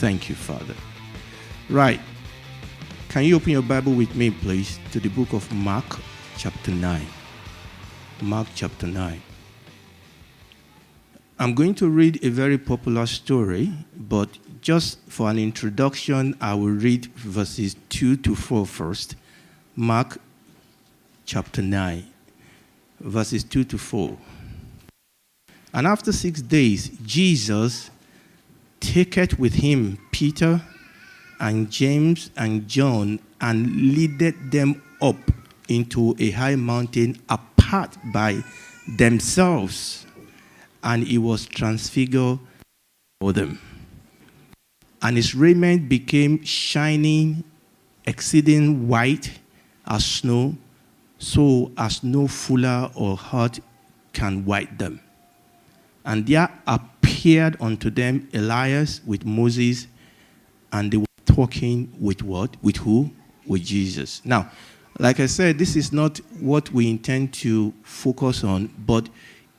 Thank you, Father. Right. Can you open your Bible with me, please, to the book of Mark, chapter 9. Mark, chapter 9. I'm going to read a very popular story, but just for an introduction, I will read verses 2 to 4 first. Mark, chapter 9, verses 2 to 4. And after 6 days, Jesus taketh with him Peter and James and John, and leaded them up into a high mountain apart by themselves, and he was transfigured for them. And his raiment became shining, exceeding white as snow, so as no fuller or hot can white them. And there appeared unto them Elias with Moses, and they were talking with what? With who? With Jesus. Now, like I said, this is not what we intend to focus on, but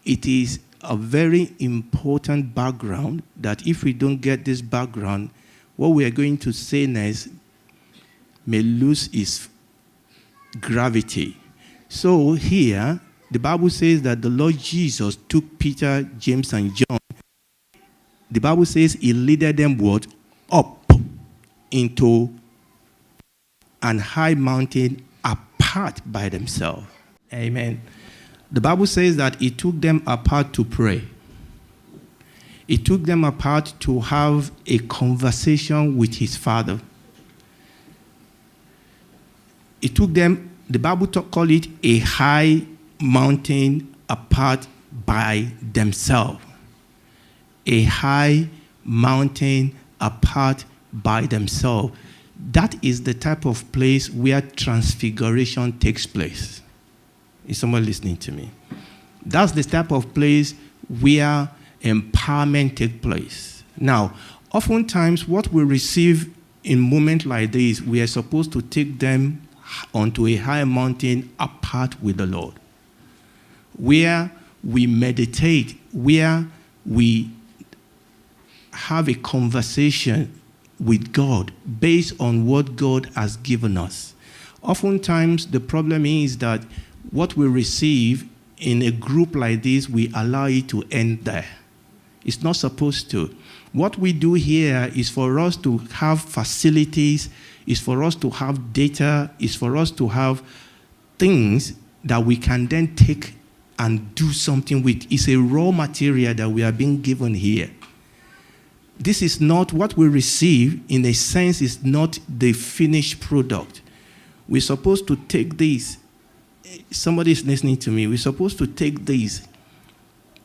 it is a very important background that if we don't get this background, what we are going to say next may lose its gravity. So here, the Bible says that the Lord Jesus took Peter, James, and John. The Bible says he leaded them what? Up into an high mountain apart by themselves. Amen. The Bible says that he took them apart to pray. He took them apart to have a conversation with his Father. He took them, the Bible call it a high mountain apart by themselves. A high mountain apart by themselves. That is the type of place where transfiguration takes place. Is someone listening to me? That's the type of place where empowerment takes place. Now, oftentimes what we receive in moments like this, we are supposed to take them onto a high mountain apart with the Lord, where we meditate, where we have a conversation with God based on what God has given us. Oftentimes, the problem is that what we receive in a group like this, we allow it to end there. It's not supposed to. What we do here is for us to have facilities, is for us to have data, is for us to have things that we can then take and do something with. It's a raw material that we are being given here. This is not what we receive, in a sense, is not the finished product. We're supposed to take this. Somebody is listening to me. We're supposed to take this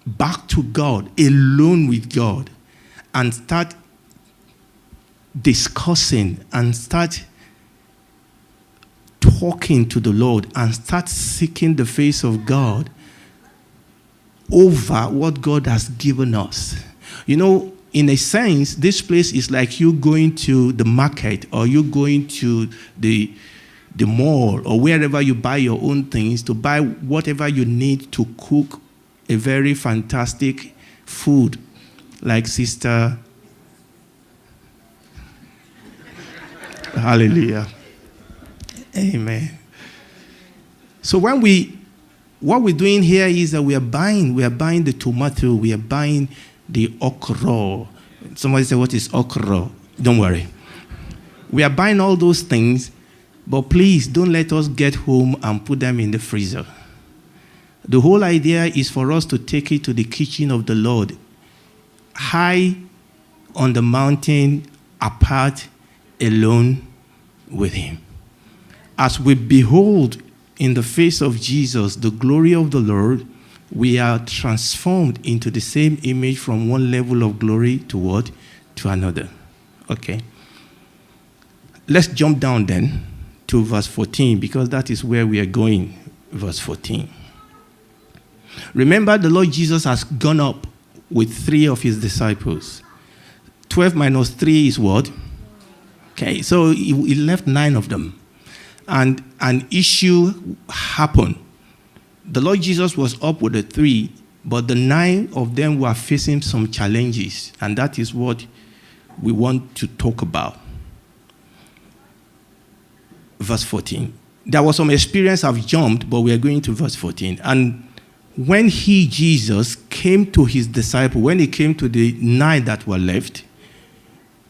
back to God, alone with God, and start discussing and start talking to the Lord and start seeking the face of God over what God has given us. You know, in a sense, this place is like you going to the market, or you going to the mall, or wherever you buy your own things, to buy whatever you need to cook a very fantastic food, like Sister. Hallelujah. Amen. So what we're doing here is that we are buying the tomato, we are buying the okra. Somebody say, what is okra? Don't worry. We are buying all those things, but please don't let us get home and put them in the freezer. The whole idea is for us to take it to the kitchen of the Lord, high on the mountain, apart, alone with him. As we behold in the face of Jesus the glory of the Lord, we are transformed into the same image from one level of glory to what? To another. Okay. Let's jump down then to verse 14, because that is where we are going. Verse 14. Remember, the Lord Jesus has gone up with 3 of his disciples. 12 minus 3 is what? Okay, so he left 9 of them. And an issue happened. The Lord Jesus was up with the 3, but the 9 of them were facing some challenges. And that is what we want to talk about. Verse 14. There was some experience I've jumped, but we are going to verse 14. And when he, Jesus, came to his disciple, when he came to the 9 that were left,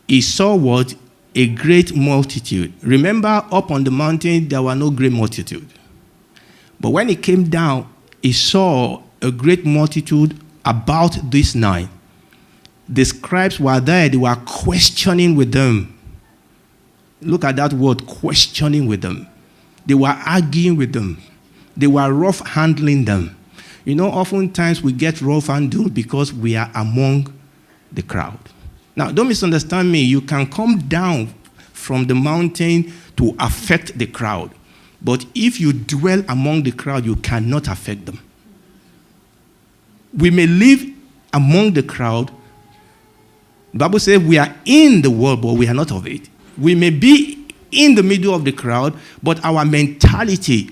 he saw what? A great multitude. Remember, up on the mountain, there were no great multitude. But when he came down, he saw a great multitude about these 9. The scribes were there. They were questioning with them. Look at that word, questioning with them. They were arguing with them. They were rough handling them. You know, oftentimes we get rough handled because we are among the crowd. Now, don't misunderstand me. You can come down from the mountain to affect the crowd. But if you dwell among the crowd, you cannot affect them. We may live among the crowd. The Bible says we are in the world, but we are not of it. We may be in the middle of the crowd, but our mentality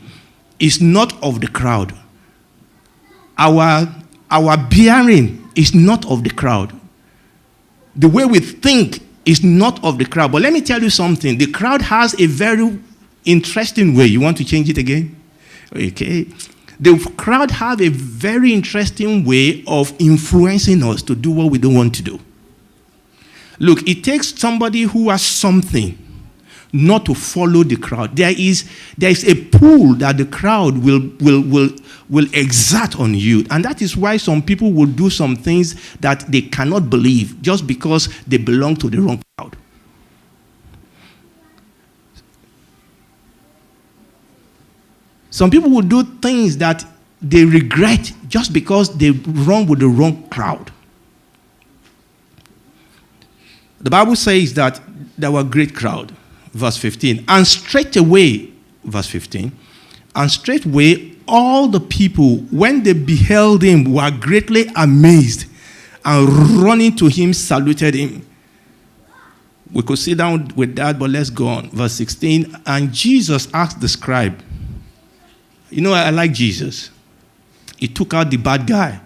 is not of the crowd. Our bearing is not of the crowd. The way we think is not of the crowd. But let me tell you something. The crowd has a very interesting way. You want to change it again? Okay. The crowd have a very interesting way of influencing us to do what we don't want to do. Look, it takes somebody who has something not to follow the crowd. There is a pull that the crowd will exert on you. And that is why some people will do some things that they cannot believe just because they belong to the wrong crowd. Some people will do things that they regret just because they run with the wrong crowd. The Bible says that there were a great crowd, verse 15. And straightway, verse 15, and straightway all the people, when they beheld him, were greatly amazed, and running to him, saluted him. We could sit down with that, but let's go on. Verse 16, and Jesus asked the scribe. You know, I like Jesus. He took out the bad guy.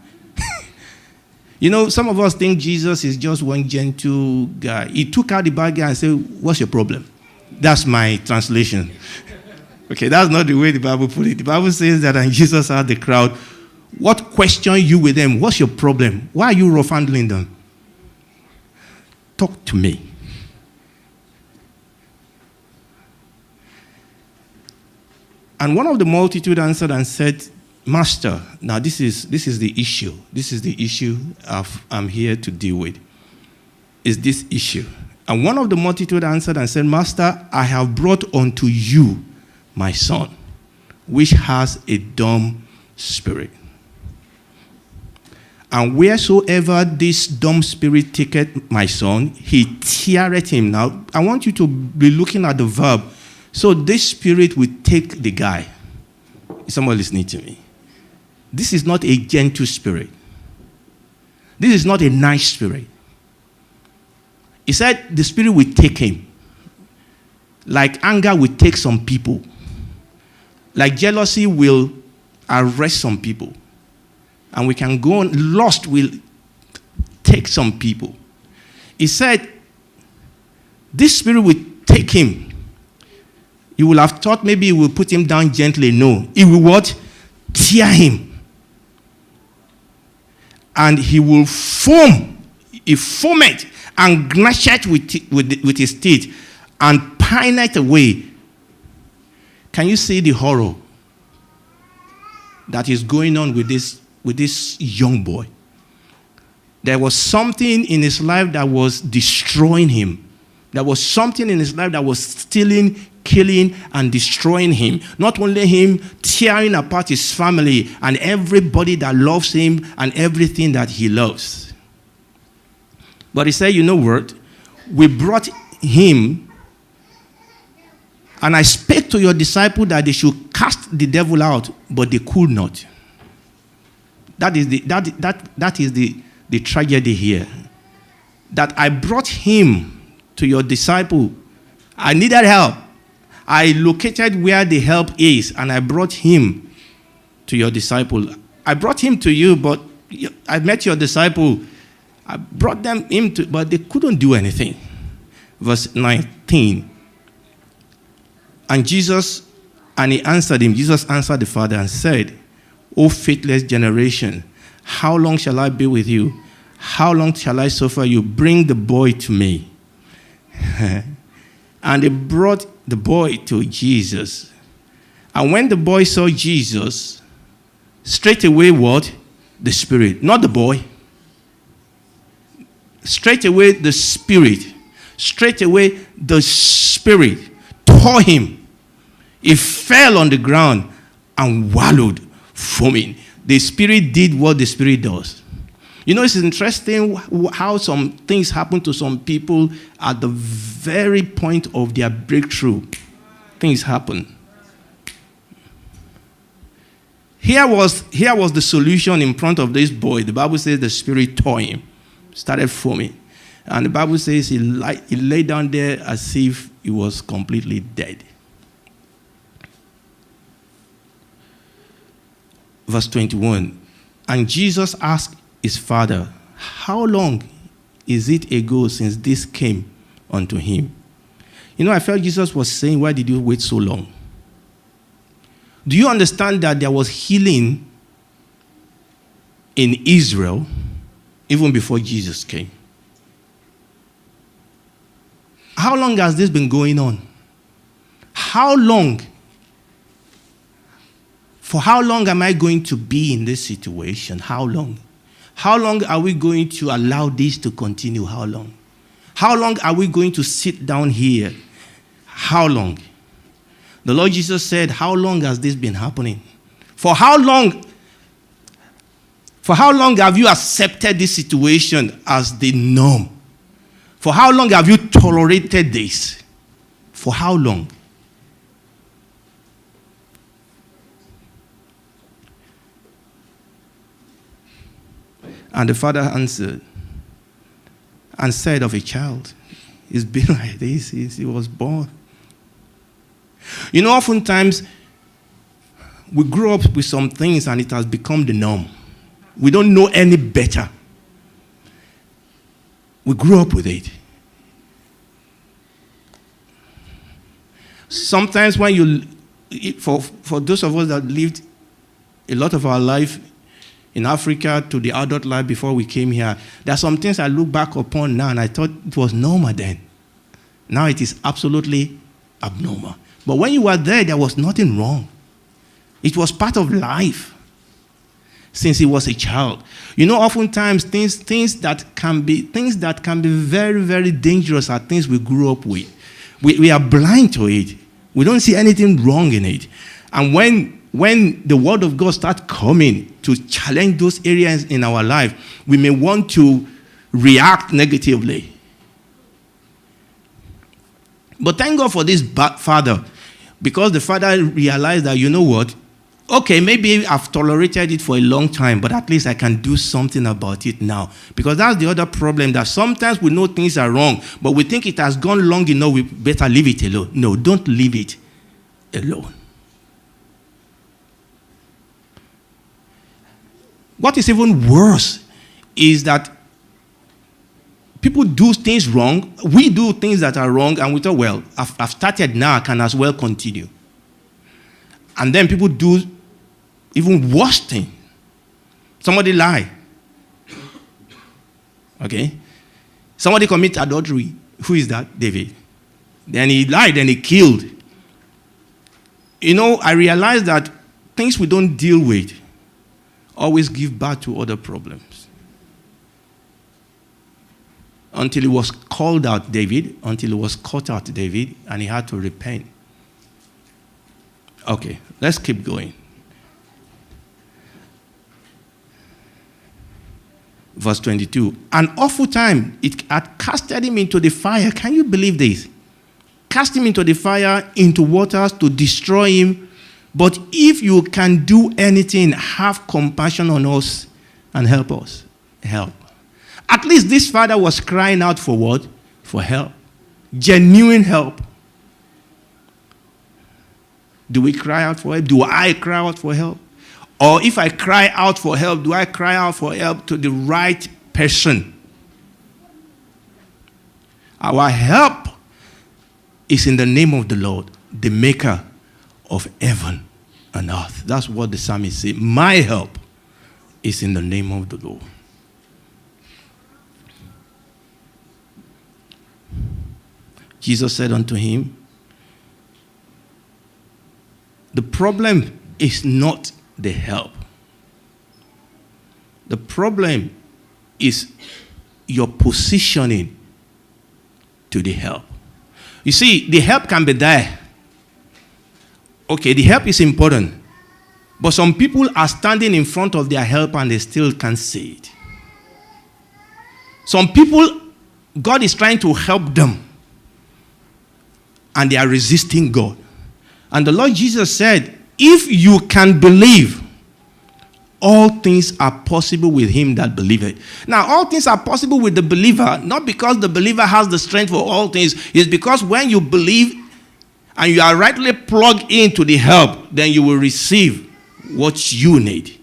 You know, some of us think Jesus is just one gentle guy. He took out the bad guy and said, what's your problem? That's my translation. Okay, that's not the way the Bible put it. The Bible says that, and Jesus asked the crowd, what question you with them? What's your problem? Why are you rough handling them? Talk to me. And one of the multitude answered and said, Master, now this is the issue. This is the issue I'm here to deal with. Is this issue. And one of the multitude answered and said, Master, I have brought unto you my son, which has a dumb spirit. And wheresoever this dumb spirit taketh my son, he teareth him. Now, I want you to be looking at the verb. So this spirit will take the guy. Is someone listening to me? This is not a gentle spirit. This is not a nice spirit. He said the spirit will take him. Like anger will take some people. Like jealousy will arrest some people. And we can go on. Lust will take some people. He said this spirit will take him. You will have thought maybe he will put him down gently. No. He will what? Tear him. And he will foam. He foameth and gnasheth with his teeth and pineth away. Can you see the horror that is going on with this young boy? There was something in his life that was destroying him. There was something in his life that was stealing, killing, and destroying him. Not only him, tearing apart his family and everybody that loves him and everything that he loves. But he said, you know what? We brought him, and I spake to your disciple that they should cast the devil out, but they could not. That is the tragedy here. That I brought him to your disciple. I needed help. I located where the help is, and I brought him to your disciple. I brought him to you, but I met your disciple, I brought them in, but they couldn't do anything. Verse 19. And he answered him. Jesus answered the father and said, O faithless generation, how long shall I be with you? How long shall I suffer you? Bring the boy to me. And they brought the boy to Jesus. And when the boy saw Jesus, straight away what? The spirit. Not the boy. Straight away the spirit. Straight away the spirit tore him. He fell on the ground and wallowed, foaming. The spirit did what the spirit does. You know, it's interesting how some things happen to some people at the very point of their breakthrough. Things happen. Here was the solution in front of this boy. The Bible says the spirit tore him, started foaming. And the Bible says he lay down there as if he was completely dead. Verse 21. And Jesus asked his father, how long is it ago since this came unto him? You know, I felt Jesus was saying, why did you wait so long? Do you understand that there was healing in Israel even before Jesus came? How long has this been going on? How long? For how long am I going to be in this situation? How long? How long are we going to allow this to continue? How long? How long are we going to sit down here? How long? The Lord Jesus said, how long has this been happening? For how long have you accepted this situation as the norm? For how long have you tolerated this? For how long? And the father answered and said of a child, it's been like this since he was born. You know, oftentimes we grew up with some things and it has become the norm. We don't know any better. We grew up with it. Sometimes when for those of us that lived a lot of our life in Africa to the adult life before we came here, there are some things I look back upon now and I thought it was normal then. Now it is absolutely abnormal. But when you were there was nothing wrong. It was part of life since he was a child. You know, oftentimes things that can be very, very dangerous are things we grew up with. We are blind to it. We don't see anything wrong in it. And when the word of God starts coming to challenge those areas in our life, we may want to react negatively. But thank God for this father, because the father realized that, you know what? Okay, maybe I've tolerated it for a long time, but at least I can do something about it now. Because that's the other problem, that sometimes we know things are wrong, but we think it has gone long enough, we better leave it alone. No, don't leave it alone. What is even worse is that people do things wrong, we do things that are wrong, and we thought, well, I've started now, I can as well continue. And then people do even worse thing. Somebody lie. Okay? Somebody commit adultery. Who is that? David. Then he lied, then he killed. You know, I realized that things we don't deal with always give birth to other problems. Until it was called out David, until it was caught out David, and he had to repent. Okay, let's keep going. Verse 22. An awful time, it had casted him into the fire. Can you believe this? Cast him into the fire, into waters to destroy him. But if you can do anything, have compassion on us and help us. Help. At least this father was crying out for what? For help. Genuine help. Do we cry out for help? Do I cry out for help? Or if I cry out for help, do I cry out for help to the right person? Our help is in the name of the Lord, the maker of heaven and earth. That's what the psalmist said. My help is in the name of the Lord. Jesus said unto him, the problem is not the help. The problem is your positioning to the help. You see, the help can be there. Okay, the help is important. But some people are standing in front of their help and they still can't see it. Some people, God is trying to help them, and they are resisting God. And the Lord Jesus said, if you can believe, all things are possible with him that believeth. Now, all things are possible with the believer, not because the believer has the strength for all things. It's because when you believe and you are rightly plugged into the help, then you will receive what you need.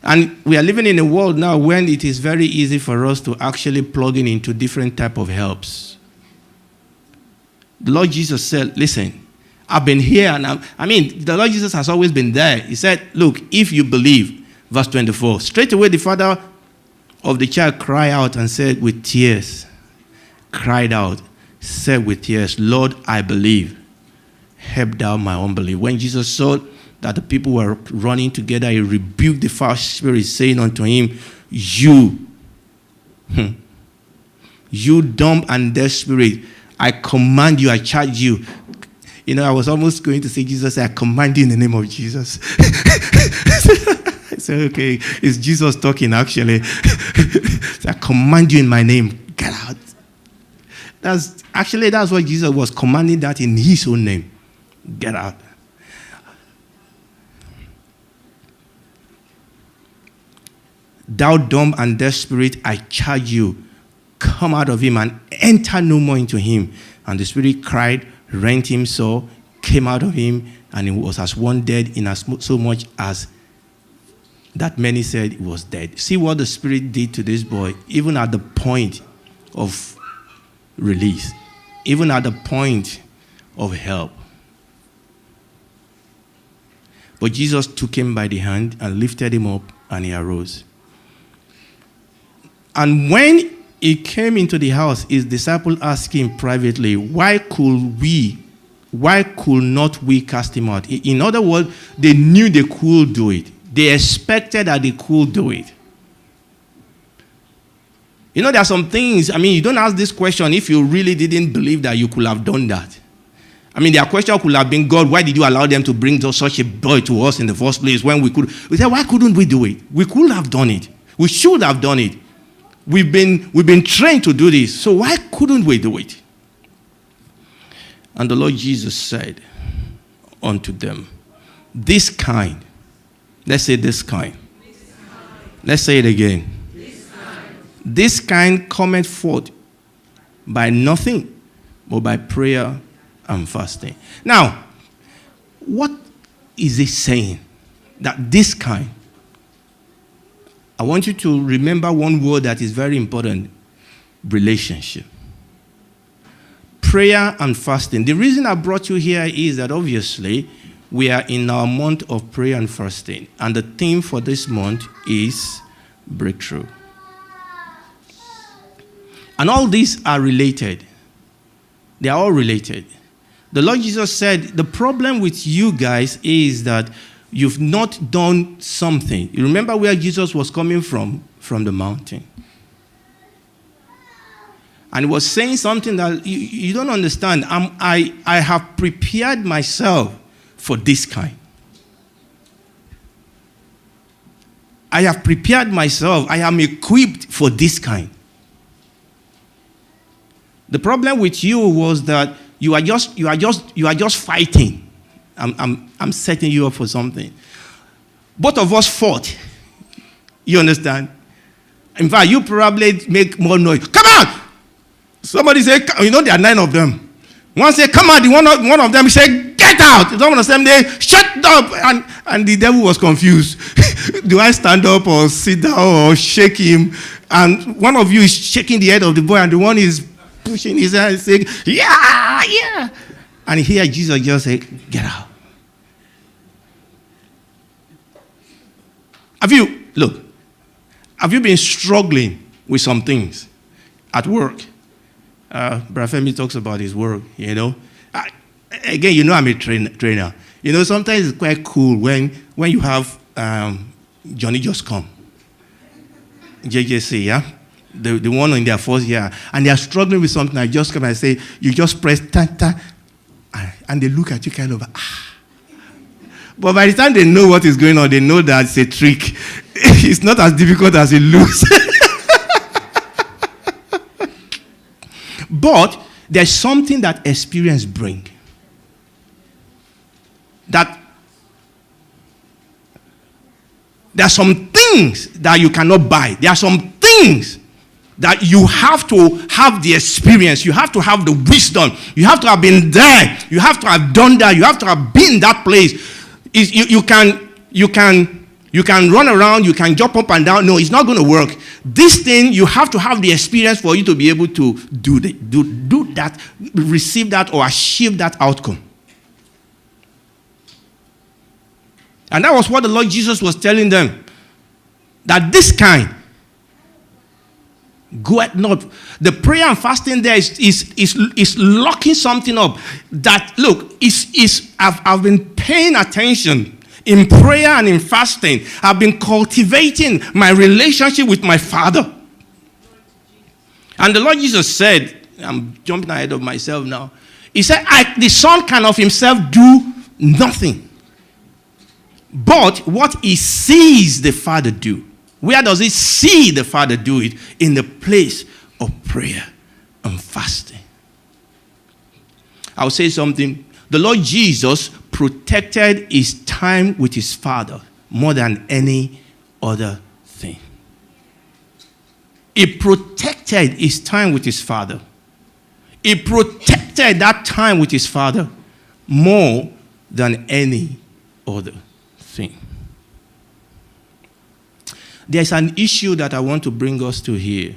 And we are living in a world now when it is very easy for us to actually plug into different type of helps. The Lord Jesus said, listen, I've been here, and the Lord Jesus has always been there. He said, look, if you believe, verse 24, straight away the father of the child cried out and said with tears, said with tears, Lord, I believe, help thou my unbelief. When Jesus saw that the people were running together, he rebuked the foul spirit, saying unto him, you dumb and deaf spirit, I command you, I charge you. You know, I was almost going to say, Jesus, I command you in the name of Jesus. I said, okay, it's Jesus talking actually. So I command you in my name, get out. That's what Jesus was commanding, that in his own name. Get out. Thou dumb and deaf spirit, I charge you, come out of him and enter no more into him. And the spirit cried, rent him so, came out of him, and he was as one dead, in as so much as that many said he was dead. See what the spirit did to this boy, even at the point of release, even at the point of help. But Jesus took him by the hand and lifted him up, and he arose. And when he came into the house, his disciple asked him privately, why could not we cast him out? In other words, they knew they could do it. They expected that they could do it. You know, there are some things, you don't ask this question if you really didn't believe that you could have done that. Their question could have been, God, why did you allow them to bring such a boy to us in the first place when we could? We said, why couldn't we do it? We could have done it. We should have done it. We've been trained to do this, so why couldn't we do it? And the Lord Jesus said unto them, this kind, let's say this kind. Let's say it again. This kind cometh forth by nothing but by prayer and fasting. Now, what is it saying? That this kind. I want you to remember one word that is very important: relationship. Prayer and fasting. The reason I brought you here is that obviously we are in our month of prayer and fasting, and the theme for this month is breakthrough. And all these are related. They are all related. The Lord Jesus said, the problem with you guys is that you've not done something. You remember where Jesus was coming from the mountain. And he was saying something that you don't understand. I have prepared myself for this kind. I have prepared myself. I am equipped for this kind. The problem with you was that you are just fighting. I'm setting you up for something. Both of us fought. You understand? In fact, you probably make more noise. Come on! Somebody say, there are 9 of them. One say, come on. One of them say, get get out. Some of the same day, shut up. And the devil was confused. Do I stand up or sit down or shake him? And one of you is shaking the head of the boy, and the one is pushing his head and saying, yeah, yeah. And here Jesus just said, get out. Have you been struggling with some things at work? Brother Femi talks about his work, Again, I'm a trainer. Sometimes it's quite cool when you have Johnny Just Come, JJC, yeah? The one in their first year, and they are struggling with something. I just come and say, you just press ta, and they look at you kind of, But by the time they know what is going on, they know that it's a trick. It's not as difficult as it looks. But there's something that experience brings. That there are some things that you cannot buy. There are some things that you have to have the experience. You have to have the wisdom. You have to have been there. You have to have done that. You have to have been in that place. You can run around. You can jump up and down. No, it's not going to work. This thing, you have to have the experience for you to be able to do that, receive that, or achieve that outcome. And that was what the Lord Jesus was telling them. That this kind, goeth not. The prayer and fasting there is locking something up. That, look, I've been paying attention in prayer and in fasting. I've been cultivating my relationship with my Father. And the Lord Jesus said, I'm jumping ahead of myself now. He said, the Son can of himself do nothing. But what he sees the Father do. Where does he see the Father do it? In the place of prayer and fasting. I'll say something. The Lord Jesus protected his time with his Father more than any other thing. He protected his time with his Father. He protected that time with his Father more than any other thing. There's an issue that I want to bring us to here.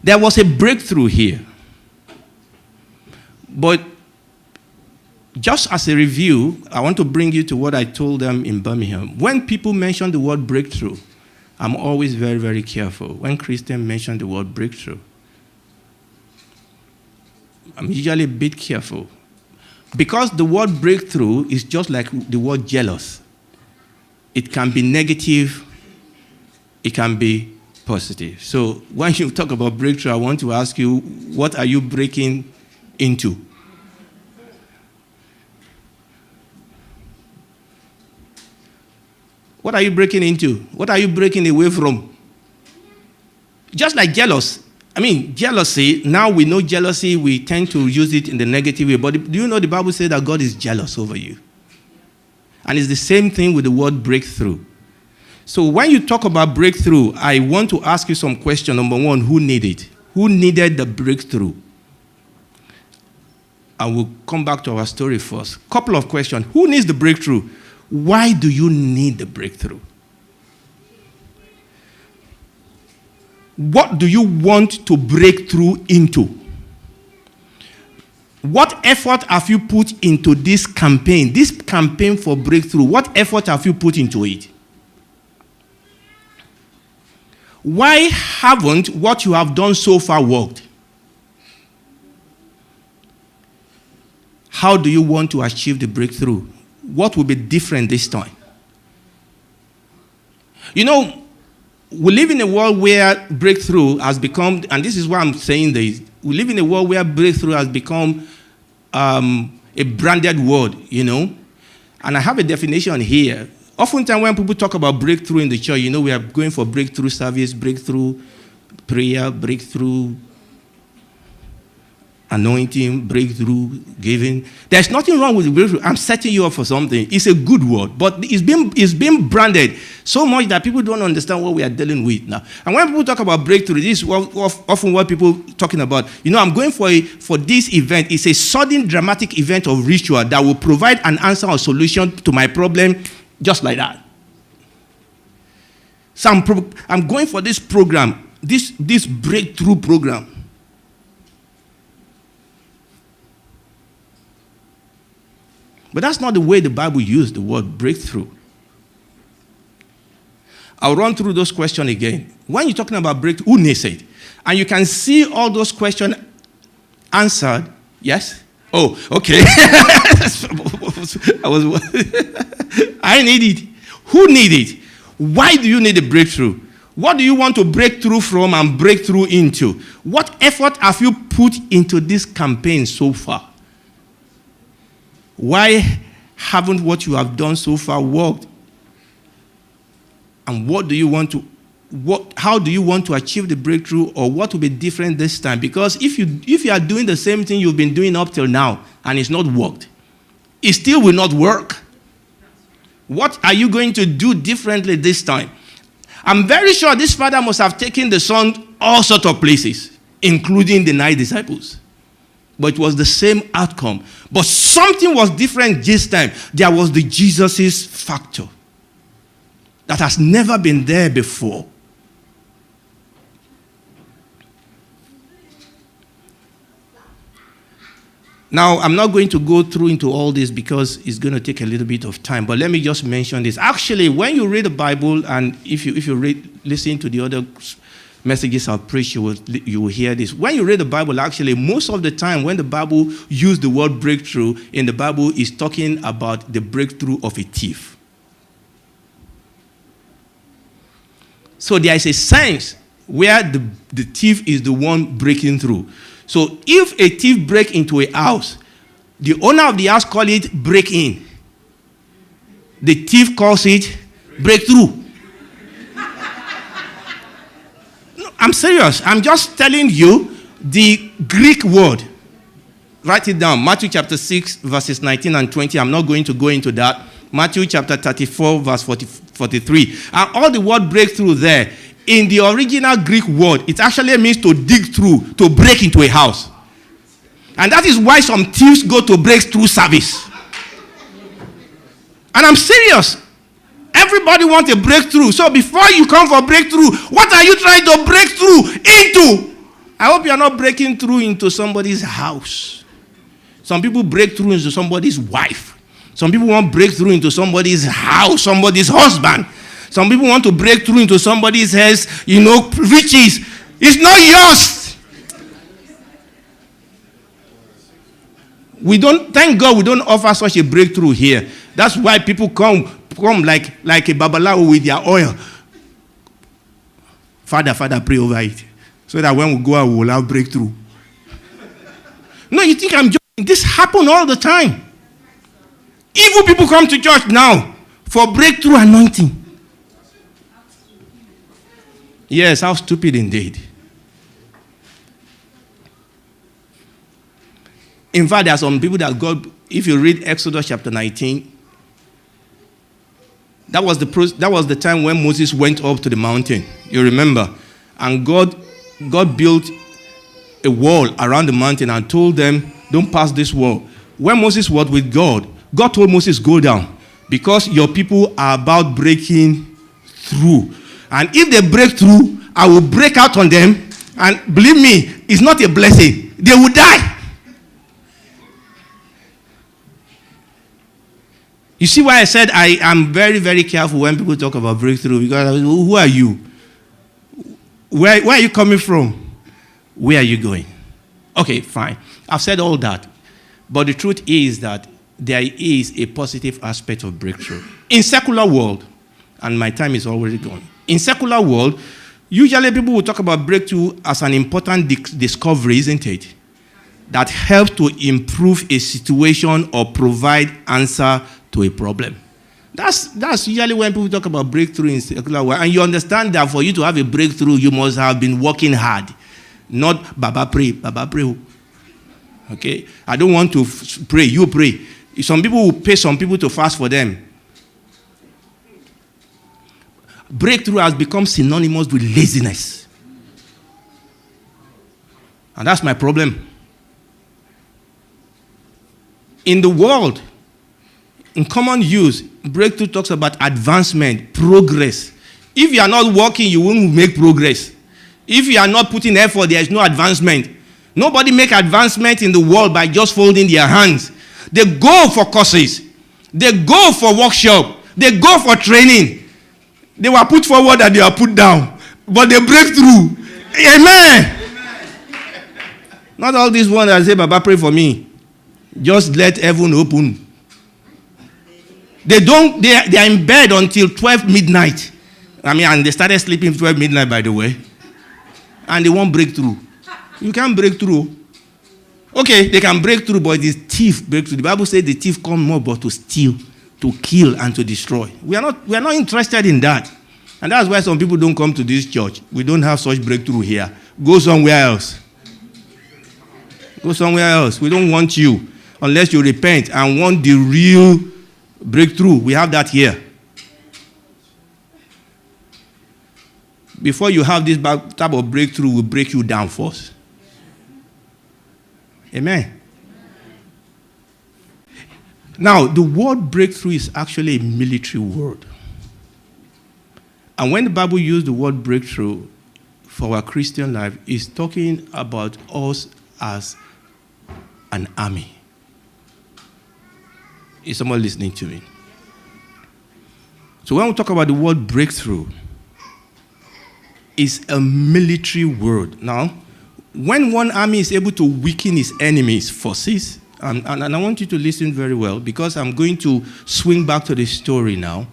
There was a breakthrough here. But just as a review, I want to bring you to what I told them in Birmingham. When people mention the word breakthrough, I'm always very, very careful. When Christians mention the word breakthrough, I'm usually a bit careful. Because the word breakthrough is just like the word jealous. It can be negative, it can be positive. So when you talk about breakthrough, I want to ask you, what are you breaking into? What are you breaking into? What are you breaking away from? Just like jealous. Jealousy, now we know jealousy, we tend to use it in the negative way. But do you know the Bible says that God is jealous over you? And it's the same thing with the word breakthrough. So when you talk about breakthrough, I want to ask you some questions. Number one, who needed it? Who needed the breakthrough? And we'll come back to our story first. Couple of questions. Who needs the breakthrough? Why do you need the breakthrough? What do you want to break through into? What effort have you put into this campaign for breakthrough? What effort have you put into it? Why haven't what you have done so far worked? How do you want to achieve the breakthrough? What will be different this time? We live in a world where breakthrough has become, and this is why I'm saying this, we live in a world where breakthrough has become a branded word, And I have a definition here. Oftentimes when people talk about breakthrough in the church, we are going for breakthrough service, breakthrough prayer, breakthrough anointing, breakthrough, giving. There's nothing wrong with the breakthrough. I'm setting you up for something. It's a good word, but it's being branded so much that people don't understand what we are dealing with now. And when people talk about breakthrough, this is often what people talking about. I'm going for this event. It's a sudden dramatic event of ritual that will provide an answer or solution to my problem just like that. So I'm going for this program, this breakthrough program. But that's not the way the Bible used the word breakthrough. I'll run through those questions again. When you're talking about breakthrough, who needs it? And you can see all those questions answered. Yes? Oh, okay. I need it. Who need it? Why do you need a breakthrough? What do you want to break through from and break through into? What effort have you put into this campaign so far? Why haven't what you have done so far worked? And how do you want to achieve the breakthrough, or what will be different this time? Because if you are doing the same thing you've been doing up till now and it's not worked, it still will not work. What are you going to do differently this time? I'm very sure this father must have taken the son all sorts of places, including the 9 disciples. But it was the same outcome. But something was different this time. There was the Jesus' factor that has never been there before. Now, I'm not going to go through into all this because it's going to take a little bit of time. But let me just mention this. Actually, when you read the Bible, and if you listen to the other messages I'll preach, you will hear this. When you read the Bible, actually, most of the time when the Bible used the word breakthrough in the Bible, is talking about the breakthrough of a thief. So there is a sense where the thief is the one breaking through. So if a thief breaks into a house, the owner of the house calls it break in. The thief calls it breakthrough. I'm serious. I'm just telling you the Greek word. Write it down. Matthew chapter 6, verses 19 and 20. I'm not going to go into that. Matthew chapter 34, verse 43. And all the word breakthrough there, in the original Greek word, it actually means to dig through, to break into a house. And that is why some thieves go to breakthrough service. And I'm serious. Everybody wants a breakthrough. So before you come for breakthrough, what are you trying to break through into? I hope you're not breaking through into somebody's house. Some people break through into somebody's wife. Some people want breakthrough into somebody's house, somebody's husband. Some people want to break through into somebody's house, riches. It's not yours. Thank God we don't offer such a breakthrough here. That's why people come like a babalawo with their oil. Father, pray over it. So that when we go out, we will have breakthrough. No, you think I'm joking? This happens all the time. Evil people come to church now for breakthrough anointing. Yes, how stupid indeed. In fact, there are some people that God, if you read Exodus chapter 19, that was the time when Moses went up to the mountain. You remember? And God built a wall around the mountain and told them, don't pass this wall. When Moses was with God, God told Moses, go down, because your people are about breaking through. And if they break through, I will break out on them. And believe me, it's not a blessing. They will die. You see why I said I am very, very careful when people talk about breakthrough, because who are you? Where are you coming from? Where are you going? Okay, fine. I've said all that. But the truth is that there is a positive aspect of breakthrough. In secular world, and my time is already gone. In secular world, usually people will talk about breakthrough as an important discovery, isn't it? That helps to improve a situation or provide answer to a problem. That's usually when people talk about breakthrough in secular world. And you understand that for you to have a breakthrough, you must have been working hard. Not Baba pray. Okay? I don't want to pray. You pray. Some people will pay some people to fast for them. Breakthrough has become synonymous with laziness. And that's my problem. In the world, in common use, breakthrough talks about advancement, progress. If you are not working, you won't make progress. If you are not putting effort, there is no advancement. Nobody make advancement in the world by just folding their hands. They go for courses. They go for workshop. They go for training. They were put forward and they are put down. But they break through. Amen. Not all these ones that say, Baba, pray for me. Just let heaven open. They are in bed until 12 midnight. And they started sleeping 12 midnight, by the way. And they won't break through. You can't break through. Okay, they can break through, but it is thief break through. The Bible says the thief come more but to steal, to kill, and to destroy. We are not interested in that. And that's why some people don't come to this church. We don't have such breakthrough here. Go somewhere else. Go somewhere else. We don't want you unless you repent and want the real breakthrough. We have that here. Before you have this type of breakthrough, we'll break you down first. Amen. Now, the word breakthrough is actually a military word. And when the Bible uses the word breakthrough for our Christian life, it's talking about us as an army. Is someone listening to me? So when we talk about the word breakthrough, it's a military word. Now, when one army is able to weaken its enemy's forces, and I want you to listen very well because I'm going to swing back to the story now.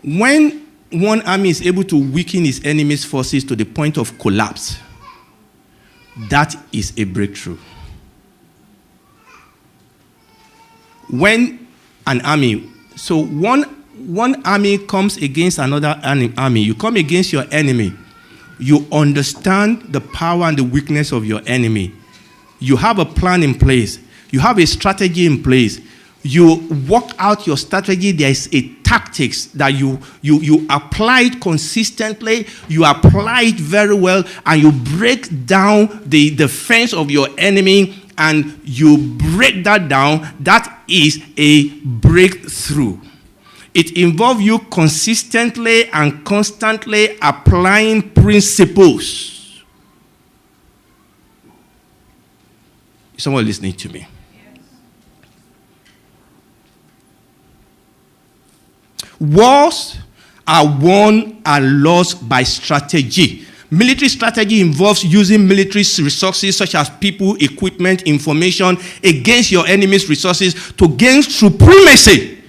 When one army is able to weaken its enemy's forces to the point of collapse, that is a breakthrough. When an army, so one army comes against another army, you come against your enemy, you understand the power and the weakness of your enemy. You have a plan in place. You have a strategy in place. You work out your strategy. There is a tactics that you apply it consistently. You apply it very well, and you break down the defense of your enemy, and you break that down. That is a breakthrough. It involves you consistently and constantly applying principles. Is someone listening to me? Wars are won and lost by strategy. Military strategy involves using military resources such as people, equipment, information against your enemy's resources to gain supremacy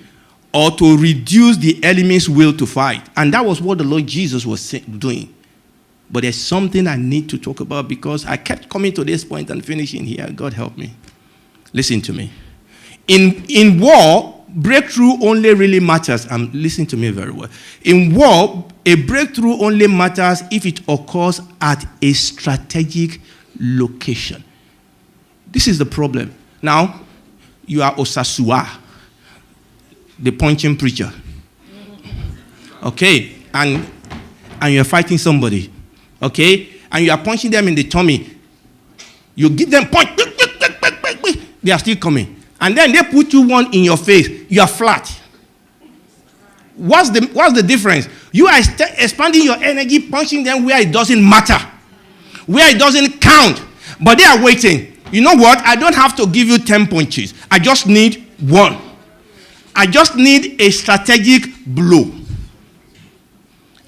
or to reduce the enemy's will to fight. And that was what the Lord Jesus was doing. But there's something I need to talk about because I kept coming to this point and finishing here. God help me. Listen to me. In war, breakthrough only really matters. Listen to me very well. In war, a breakthrough only matters if it occurs at a strategic location. This is the problem. Now, you are Osasua, the punching preacher. Okay? And you're fighting somebody. Okay? And you are punching them in the tummy. You give them punch. They are still coming. And then they put you one in your face. You are flat. What's the difference? You are expanding your energy, punching them where it doesn't matter. Where it doesn't count. But they are waiting. You know what? I don't have to give you 10 punches. I just need one. I just need a strategic blow.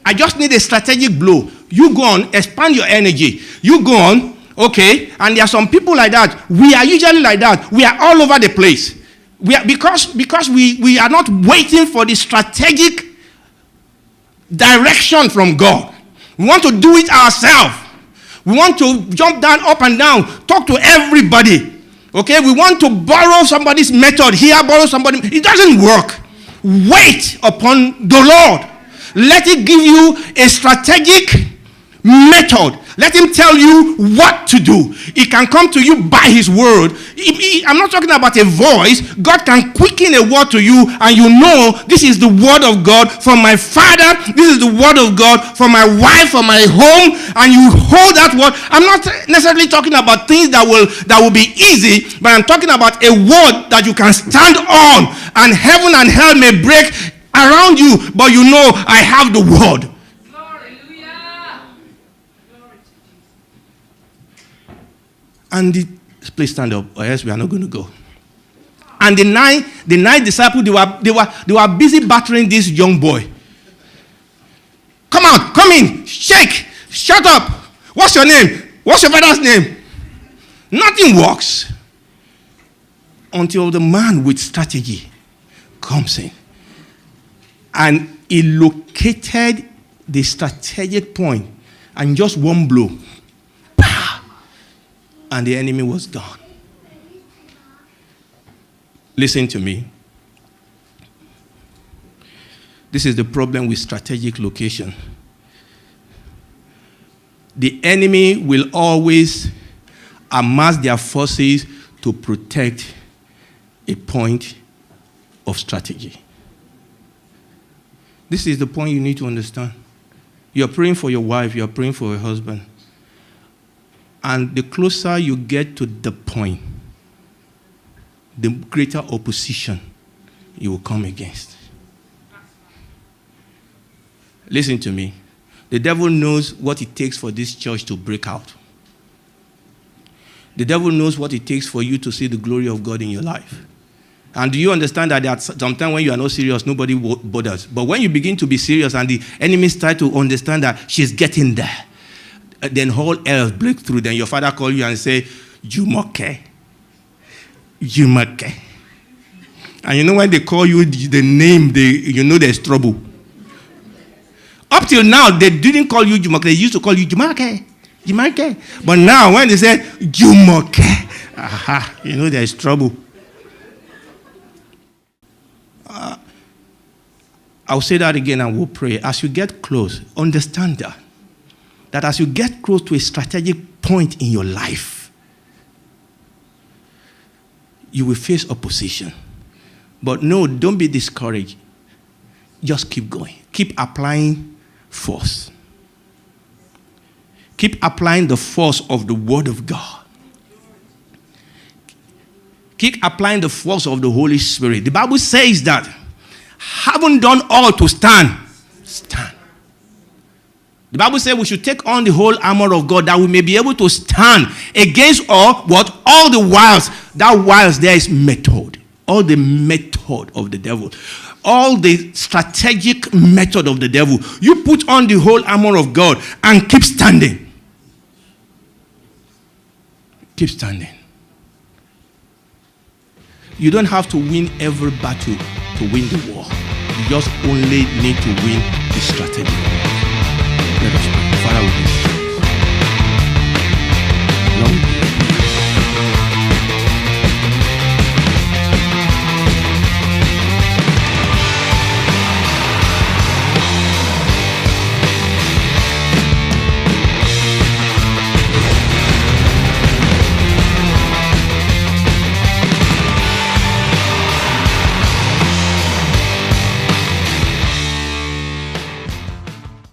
I just need a strategic blow. You go on, expand your energy. You go on, okay? And there are some people like that. We are usually like that. We are all over the place. Because we are not waiting for the strategic direction from God. We want to do it ourselves. We want to jump down, up and down, talk to everybody. Okay, we want to borrow somebody's method here, borrow somebody. It doesn't work. Wait upon the Lord. Let it give you a strategic method. Let him tell you what to do. He can come to you by his word. I'm not talking about a voice. God can quicken a word to you, and you know this is the word of God for my father. This is the word of God for my wife, for my home, and you hold that word. I'm not necessarily talking about things that will be easy, but I'm talking about a word that you can stand on, and heaven and hell may break around you, but you know I have the word. And please stand up, or else we are not going to go. And the nine disciples, they were busy battering this young boy. Come on, come in, shake, shut up. What's your name? What's your father's name? Nothing works until the man with strategy comes in. And he located the strategic point, and just one blow, and the enemy was gone. Listen to me. This is the problem with strategic location. The enemy will always amass their forces to protect a point of strategy. This is the point you need to understand. You're praying for your wife, you're praying for your husband. And the closer you get to the point, the greater opposition you will come against. Listen to me. The devil knows what it takes for this church to break out. The devil knows what it takes for you to see the glory of God in your life. And do you understand that sometimes when you are not serious, nobody bothers. But when you begin to be serious and the enemies try to understand that she's getting there, then whole hell break through. Then your father call you and say, Jumoke. Jumoke. And you know when they call you the name, you know there's trouble. Up till now, they didn't call you Jumoke. They used to call you Jumoke. Jumoke. But now when they say Jumoke, you know there's trouble. I'll say that again and we'll pray. As you get close, understand that as you get close to a strategic point in your life, you will face opposition. But no, don't be discouraged. Just keep going. Keep applying force. Keep applying the force of the Word of God. Keep applying the force of the Holy Spirit. The Bible says that, having done all to stand, stand. The Bible says we should take on the whole armor of God that we may be able to stand against all the wiles. That wiles there is method. All the method of the devil. All the strategic method of the devil. You put on the whole armor of God and keep standing. Keep standing. You don't have to win every battle to win the war. You just only need to win the strategy. Let us pray. Father, we